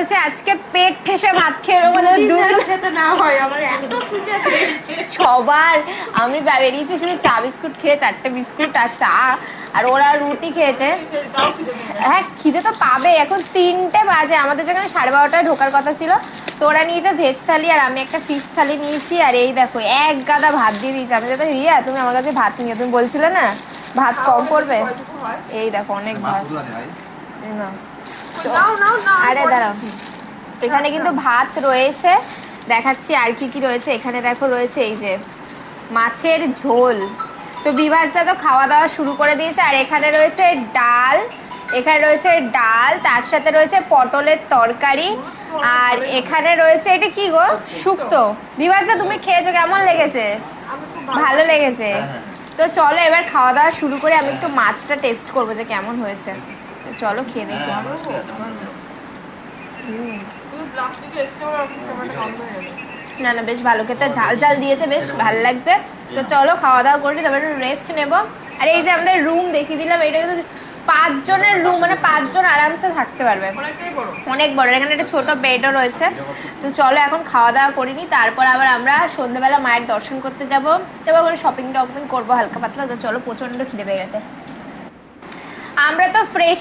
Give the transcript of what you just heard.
বলছে আজকে পেট ঠেসে ভাত খেয়ে খেতে না হয় আমার এত খিদে পেয়েছে সবার। আমি বেরিয়েছি শুধু চা বিস্কুট খেয়ে, 4টে বিস্কুট আর চা, আর ওরা রুটি খেয়েছে। হ্যাঁ খিদে তো পাবে, এখন 3টে বাজে, আমাদের যেখানে 12:30টায় ঢোকার কথা ছিল। তো ওরা নিয়েছে ভেজ থালি আর আমি একটা ফিশ থালি নিয়েছি। আর এই দেখো এক গাদা ভাত দিয়ে দিয়েছি। আমি যাতে রিয়া তুমি আমার কাছে ভাত নিয়ে, তুমি বলছিলে না ভাত কম পড়বে, এই দেখো অনেক ভাত। আরে দাঁড়াও, এখানে কিন্তু ভাত রয়েছে, দেখাচ্ছি আর কি কি রয়েছে। এখানে দেখো রয়েছে এই যে মাছের ঝোল। তো বিভাসদা তো খাওয়া দাওয়া শুরু করে দিয়েছে। আর এখানে রয়েছে ডাল, এখানে রয়েছে ডাল, তার সাথে রয়েছে পটলের তরকারি। আর এখানে রয়েছে এটা কি গো, শুক্তো। বিভাসদা তুমি খেয়েছো, কেমন লেগেছে? ভালো লেগেছে। তো চলো এবার খাওয়া দাওয়া শুরু করে, আমি একটু মাছটা টেস্ট করবো যে কেমন হয়েছে। তো চলো খেয়ে দেখি। না না বেশ ভালো খেতে, ঝাল ঝাল দিয়েছে, বেশ ভালো লাগছে। তো চলো খাওয়া দাওয়া করি, তারপরে একটু রেস্ট নেবো। আর এই যে আমাদের রুম দেখিয়ে দিলাম, এটা কিন্তু 5 জনের রুম, মানে 5 জন আরামসে থাকতে পারবে, অনেক বড়। এখানে একটা ছোট বেডও রয়েছে। তো চলো এখন খাওয়া দাওয়া করিনি, তারপর আবার আমরা সন্ধ্যেবেলা মায়ের দর্শন করতে যাবো, তারপর ওখানে শপিং টপিং করবো হালকা পাতলা। তো চলো প্রচন্ড খিদে পেয়ে গেছে। আমরা তো ফ্রেশ